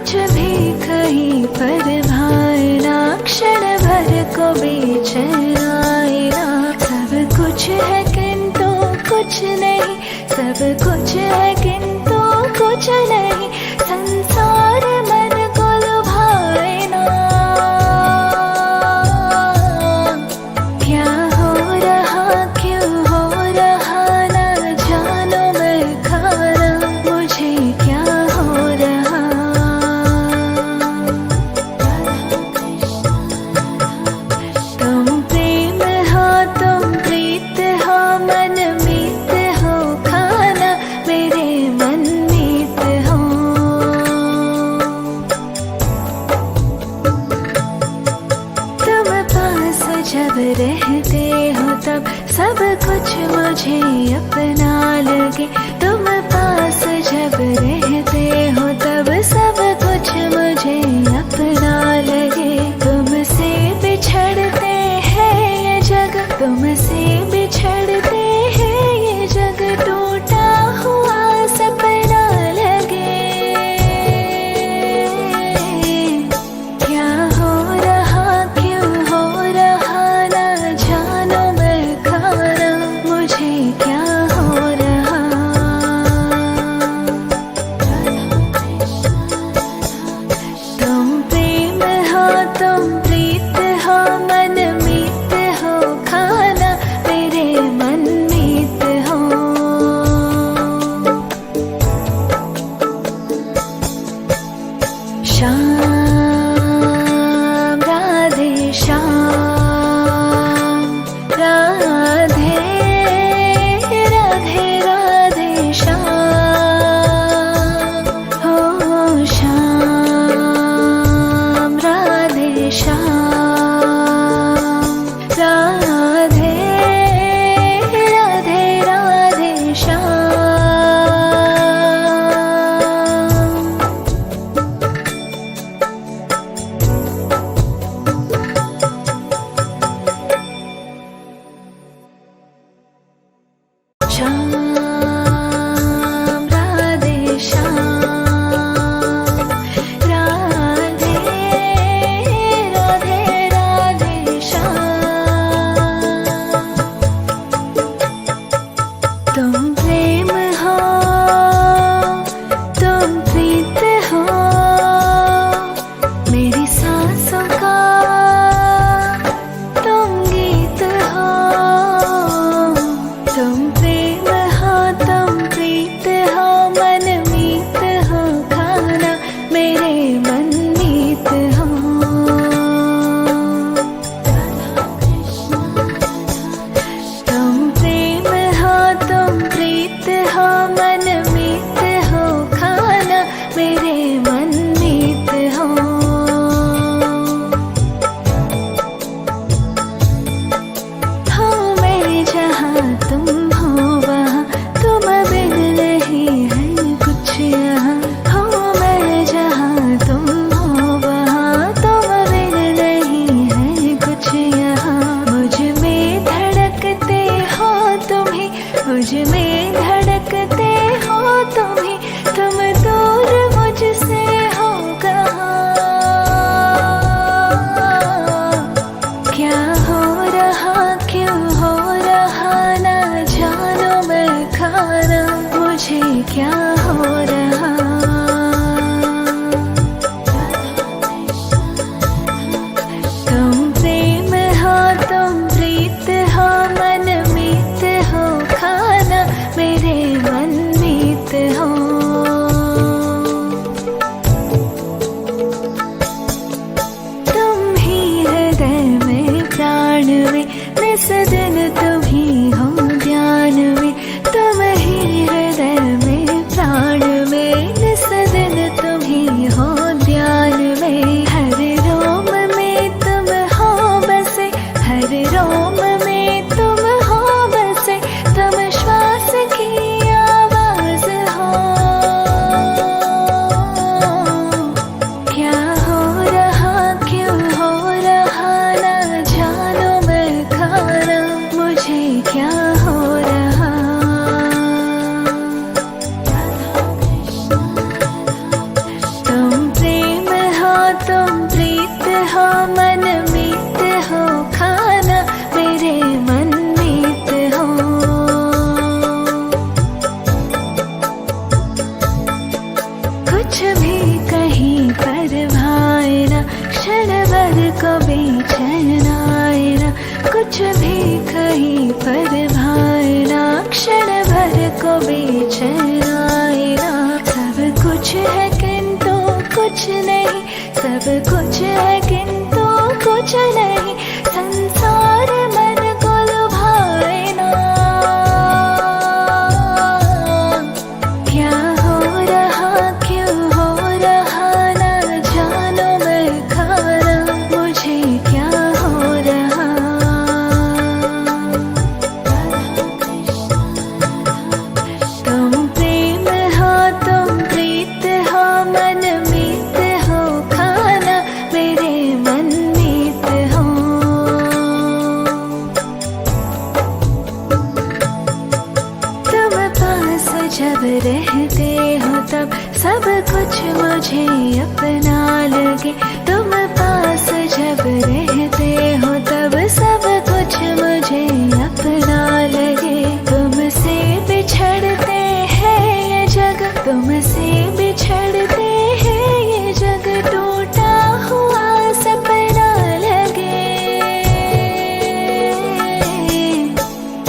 कुछ भी कहीं पर भाए ना, क्षण भर को बेचैन आए ना। सब कुछ है किंतु कुछ नहीं, सब कुछ है किंतु कुछ नहीं, संसार मन को लुभाए ना। क्या हो रहा क्यों हो रहा ना जानो मैं खाना, मुझे क्या हो रहा। तुम प्रेम हो तुम प्रीत हो, मन मीत हो खाना, मेरे मन मीत हो। तुम पास जब रहते हो तब सब कुछ मुझे अपना लगे, तुम पास जब रहते हो तब सब कुछ मुझे अपना लगे। तुमसे बिछड़ते हैं ये जग, तुमसे बिछड़ते हैं ये जग, टूटा हुआ सपना लगे। क्या हो रहा क्यों हो रहा ना जानो मैं खाना, मुझे क्या हो रहा। कुछ भी कहीं पर भाए ना, क्षण भर को बेचैन आए ना, कुछ भी कहीं पर भाए ना, क्षण भर को बेचैन आए ना। सब कुछ है किंतु कुछ नहीं, सब कुछ है किंतु कुछ नहीं, संसार मन को लुभाए ना। क्या हो रहा क्यों हो रहा ना जानो मैं खाना, मुझे क्या हो रहा। तुम प्रेम हो तुम प्रीत हो, मन मीत हो खाना, मेरे मन मीत हो। तुम पास जब रहते हो तब सब कुछ मुझे अपना लगे, तुम पास जब रहते हो तब सब कुछ मुझे अपना लगे। तुमसे बिछड़ते हैं ये जग, तुमसे बिछड़ते हैं ये जग, टूटा हुआ सपना लगे।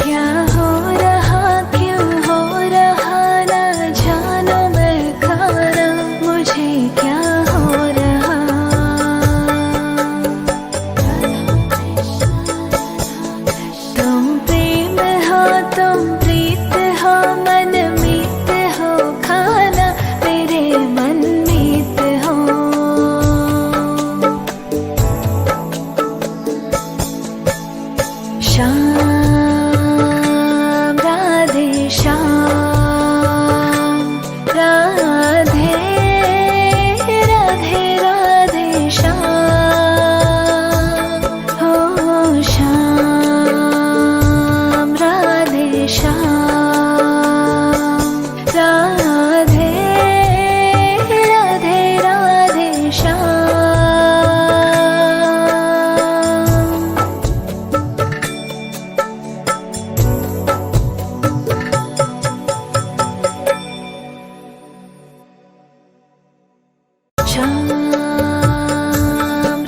क्या हो रहा क्यों हो रहा ना जानो मैं खाना, मुझे क्या हो रहा। तुम प्रेम हो तुम प्रीत हो, मन मीत हो खाना, मेरे मन मीत हो। श्याम राधे श्याम, राधे राधे राधे श्याम, हो श्याम राधे श्याम, राधे राधे राधे श्याम। श्याम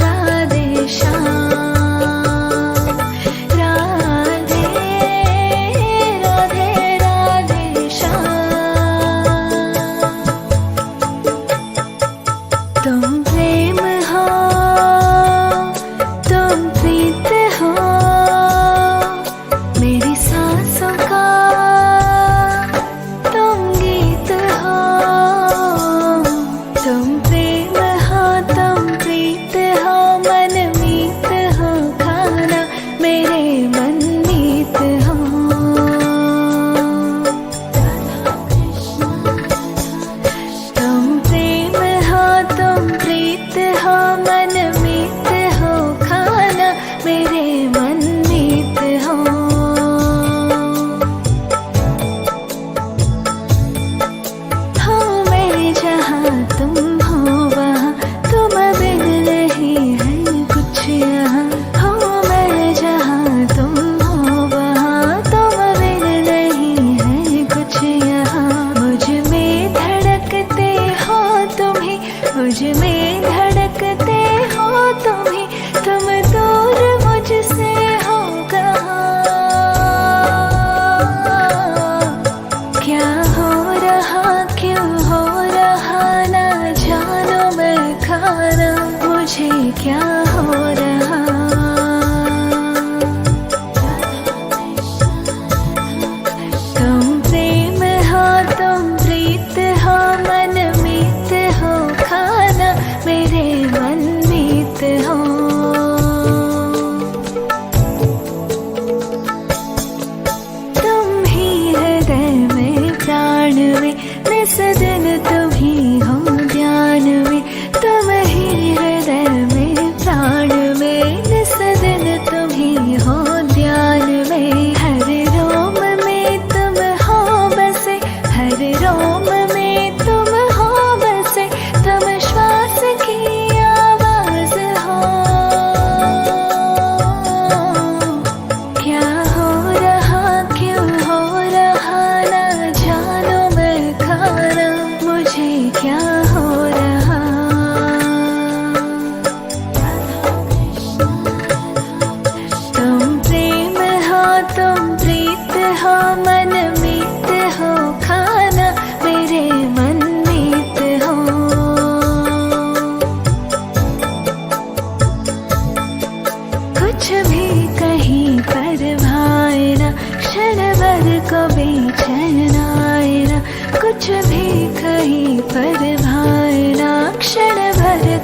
राधे श्याम, राधे राधे राधे श्याम। तुम प्रेम हो तुम प्रीत हो, मेरी सांसों का तुम गीत हो। तुम प्रेम हो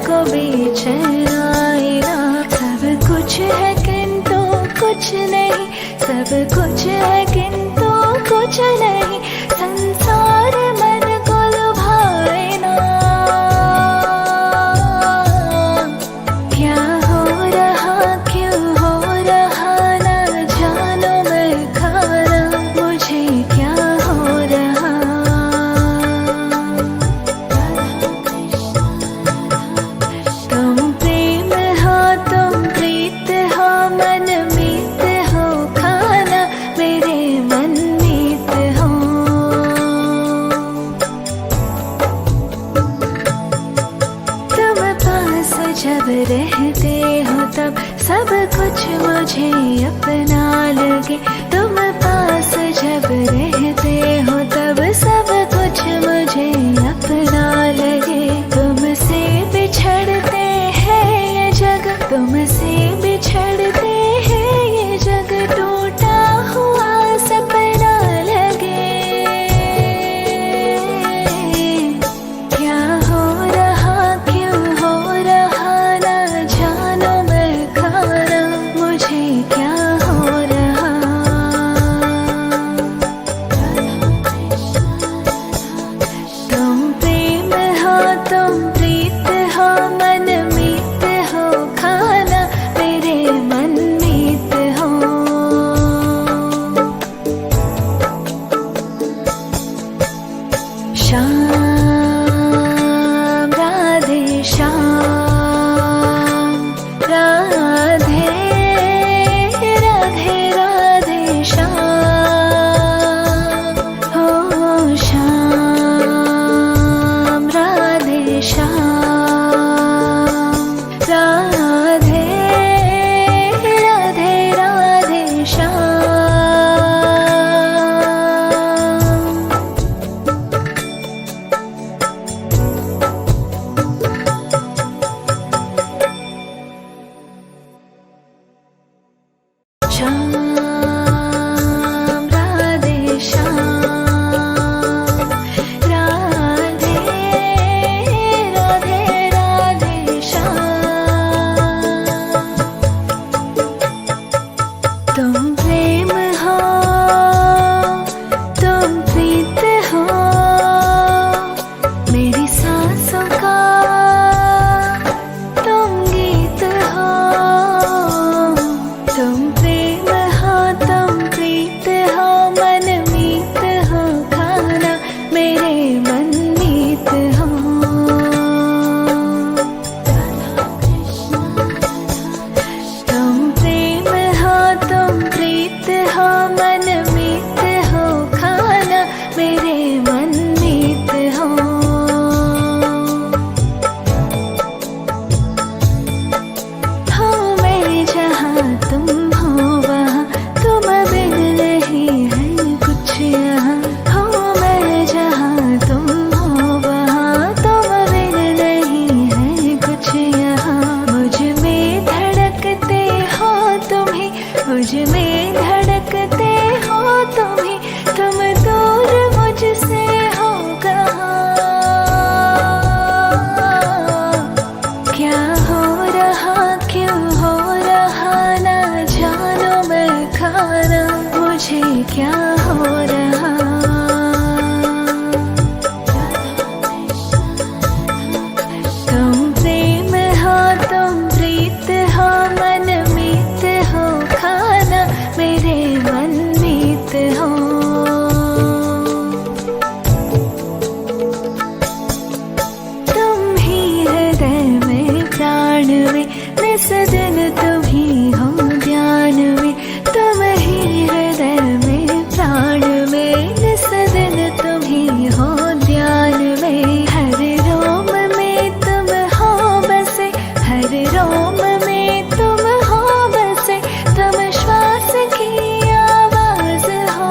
को बेचैना। सब कुछ है किंतु कुछ नहीं, सब कुछ है किंतु कुछ नहीं, संसार मन को लुभाए ना। क्या हो रहा क्यों हो रहा ना जानो मैं खाना, मुझे क्या हो रहा। तुम प्रेम हो तुम प्रीत हो, मन मीत हो खाना, मेरे मन मीत हो। तुम पास जब रहते हो तब सब कुछ मुझे अपना लगे। तुम पास जब रहते हो तब सब कुछ मुझे अपना लगे। तुमसे बिछड़ते हैं ये जग, तुमसे बिछड़ते हैं ये जग, टूटा हुआ सपना लगे। क्या हो रहा क्यों हो रहा ना जानो मैं खाना, मुझे क्या हो रहा। तुम प्रेम हो तुम प्रीत हो, मन मीत हो खाना, मेरे मन मीत हो। श्याम राधे श्याम, राधे राधे राधे श्याम। हो श्याम राधे श्याम, राधे राधे राधे श्याम। श्याम राधे श्याम, राधे राधे राधे श्याम। तुम प्रेम हो तुम प्रीत हो, मेरी सांसों का तुम गीत हो। तुम प्रेम हो तुम प्रीत हो, मन मीत हो खाना, मेरे मन मीत हो। तुम प्रेम हो तुम प्रीत हो, मन मीत हो खाना, मेरे मन मीत हो। हो मैं जहाँ तुम हो वहाँ, तुम बिन नहीं है कुछ यहाँ। हो मैं जहाँ तुम हो वहाँ, तुम बिन नहीं है कुछ यहाँ। मुझ में धड़कते हो तुम ही, मुझ में धड़कते हो तुम ही, तुम दूर मुझसे हो कहाँ। क्या हो रहा क्यों हो रहा ना जानो मैं खाना, मुझे क्या हो रहा। तुम प्रेम हो तुम प्रीत हो, मन मीत हो खाना, मेरे मन मीत हो। तुम ही हृदय में प्राण में, निस दिन तुम ही हो ध्यान में। तुम ही हृदय में प्राण में, निस दिन तुम ही हो ध्यान में। हर रोम में तुम हो बसे, हर रोम में तुम हो बसे, तुम श्वास की आवाज हो।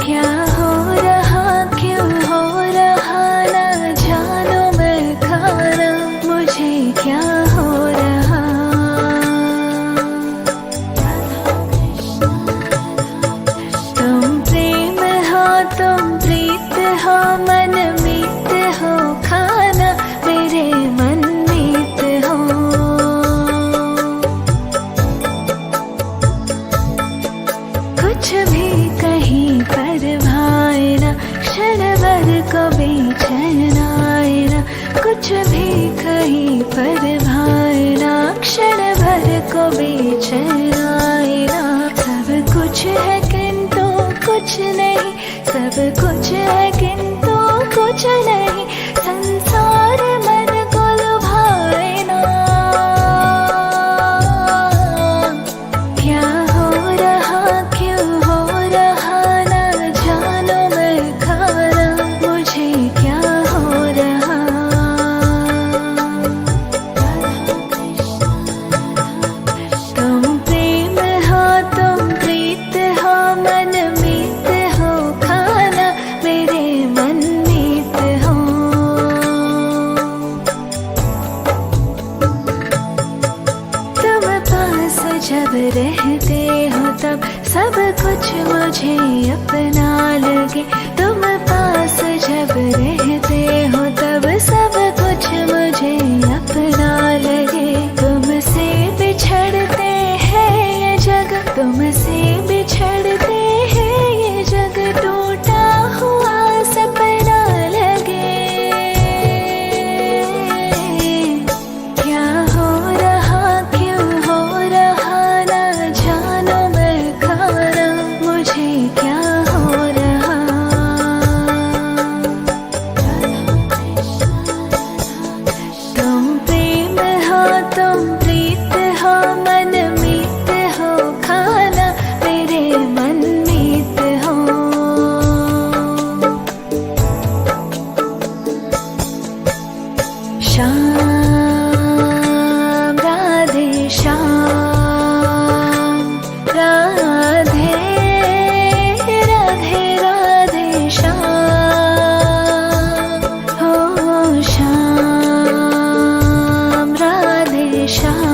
क्या हो रहा क्यों हो रहा ना जानो मैं खाना, मुझे क्या हो रहा। तुम प्रेम हो तुम प्रीत हो, मन मीत हो कुछ भी कहीं पर भाना, क्षण भर को बेचैन आईना। सब कुछ है किंतु कुछ नहीं, सब कुछ है किंतु कुछ नहीं। संसार मन को लुभाए ना, क्या हो रहा क्यों हो रहा ना जानो मैं खाना, मुझे क्या हो रहा। तुम प्रेम हो तुम प्रीत हो, मन मीत हो खाना, मेरे मन मीत हो। तुम पास जब रहते हो तब सब कुछ मुझे अपना लगे। तुम पास जब रहते हो तब सब कुछ मुझे अपना लगे। तुमसे बिछड़ते हैं ये जग, तुमसे बिछड़ते हैं ये जग, टूटा हुआ सपना लगे। क्या हो रहा क्यों हो रहा ना जानो मैं खाना, मुझे क्या हो रहा। तुम प्रेम हो तुम प्रीत हो, मन मीत हो खाना, मेरे मन मीत हो। श्याम राधे श्याम, राधे राधे राधे श्याम। हो श्याम राधे श्याम,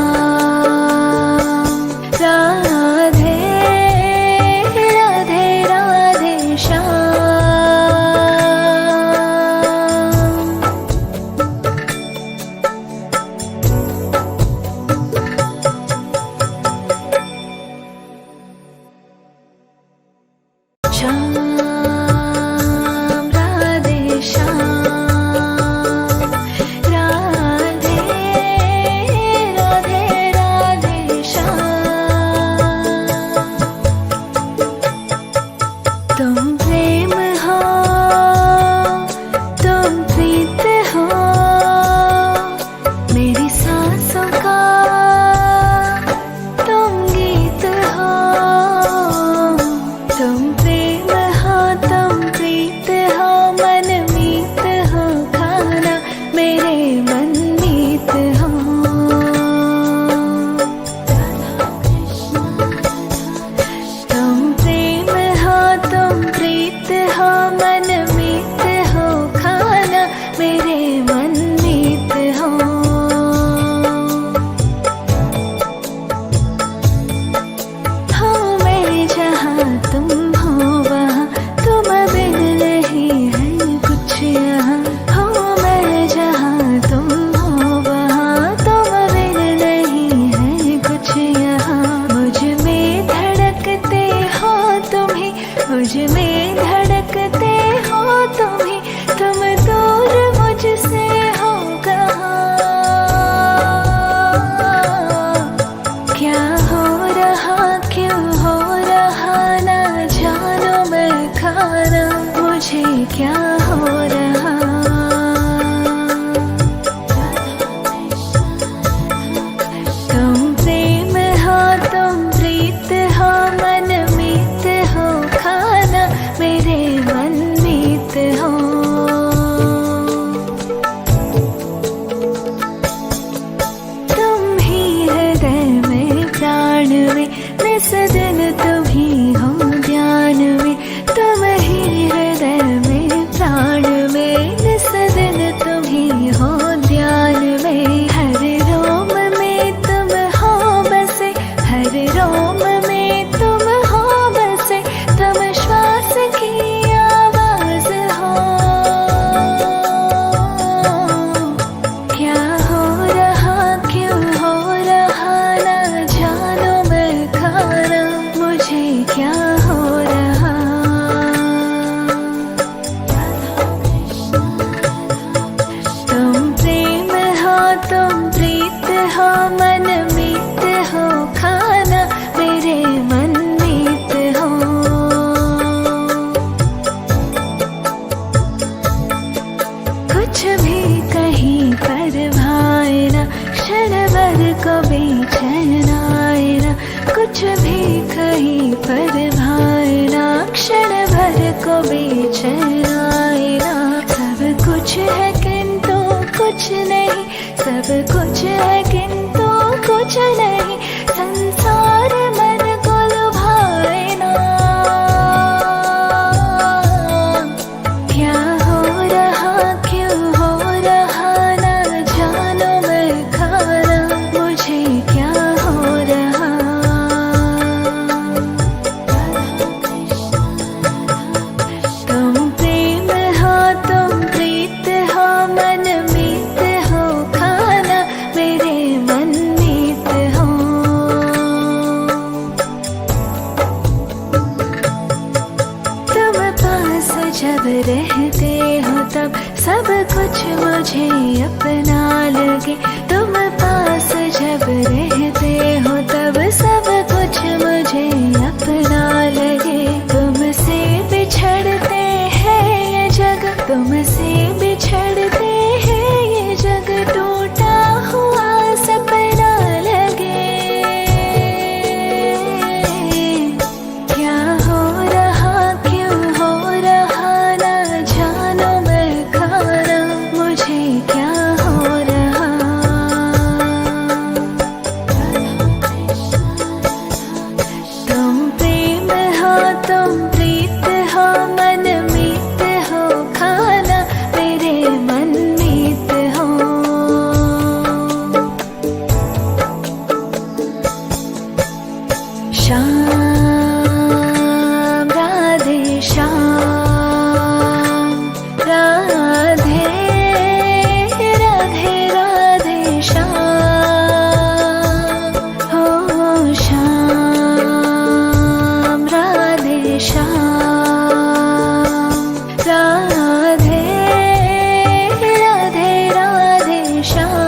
राधे राधे राधे श्याम। श्याम राधे श्याम, राधे राधे राधे श्याम। तुम प्रेम हो तुम प्रीत हो, मेरी सांसों का तुम गीत हो। तुम प्रेम हो तुम प्रीत हो, मन मीत हो खाना, मेरे मन मीत हो। तुम प्रेम हो तुम प्रीत हो, मन मीत हो खाना, मेरे मन मीत हो। हो मैं जहाँ तुम हो वहाँ, तुम बिन नहीं है कुछ यहाँ। हो मैं जहाँ तुम हो वहाँ, तुम बिन नहीं है कुछ यहाँ। मुझ में धड़कते हो तुम ही, मुझ में धड़कते हो तुम ही, तुम दूर मुझसे हो कहाँ। क्या हो रहा क्यों हो रहा ना जानो मैं खाना, मुझे क्या हो रहा। तुम प्रेम हो तुम प्रीत हो, मन मीत हो खाना, मेरे मन मीत हो। तुम ही हृदय में प्राण में, निस दिन तुम ही हो ध्यान में। तुम ही हृदय में प्राण को बेचैन आए ना, कुछ भी कहीं पर भाए ना, क्षण भर को बेचैन आए ना। सब कुछ है किंतु कुछ नहीं, सब कुछ है किंतु कुछ नहीं, संसार मन को लुभाए ना। क्या हो रहा क्यों हो रहा ना जानो मैं खाना, मुझे क्या हो रहा। तुम प्रेम हो तुम प्रीत हो, मन मीत हो खाना, मेरे मन मीत हो। तुम पास जब रहते हो तब सब कुछ मुझे अपना लगे, तुम पास जब रहते हो तब सब कुछ मुझे अपना लगे। तुमसे बिछड़ते हैं ये जग, तुमसे बिछड़ते हैं ये जग, टूटा हुआ सपना लगे। क्या हो रहा क्यों हो रहा ना जानो मैं खाना, मुझे क्या हो रहा। तुम प्रेम हो तुम प्रीत हो, मन मीत हो खाना, मेरे मन मीत हो। श्याम राधे श्याम, राधे राधे राधे श्याम, हो श्याम राधे श्याम, राधे राधे राधे श्याम।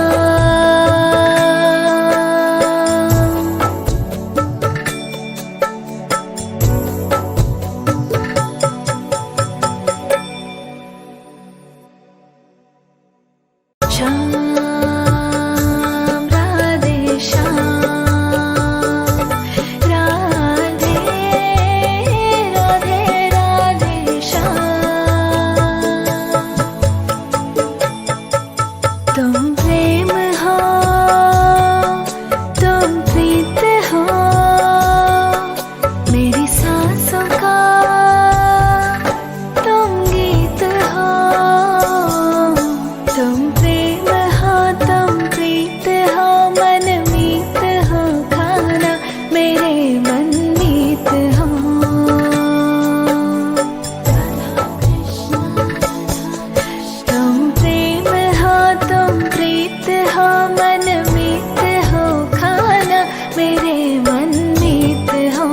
श्याम राधे श्याम, राधे राधे राधे श्याम। तुम प्रेम हो तुम प्रीत हो, मेरी सांसों का तुम गीत हो। तुम प्रेम हो तुम प्रीत हो, मन मीत हो खाना, मेरे मन मीत हो। तुम प्रेम हो तुम प्रीत हो, मन मीत हो खाना, मेरे मन मीत हो।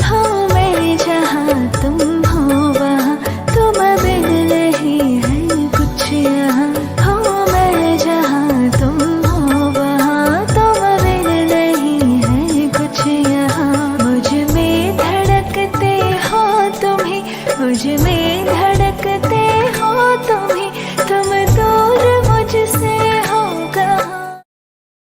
हो मैं जहाँ तुम हो वहाँ, तुम बिन नहीं है कुछ यहाँ। हो मैं जहाँ तुम हो वहाँ, तुम बिन नहीं है कुछ यहाँ। मुझ में धड़कते हो तुम ही, मुझ में धड़कते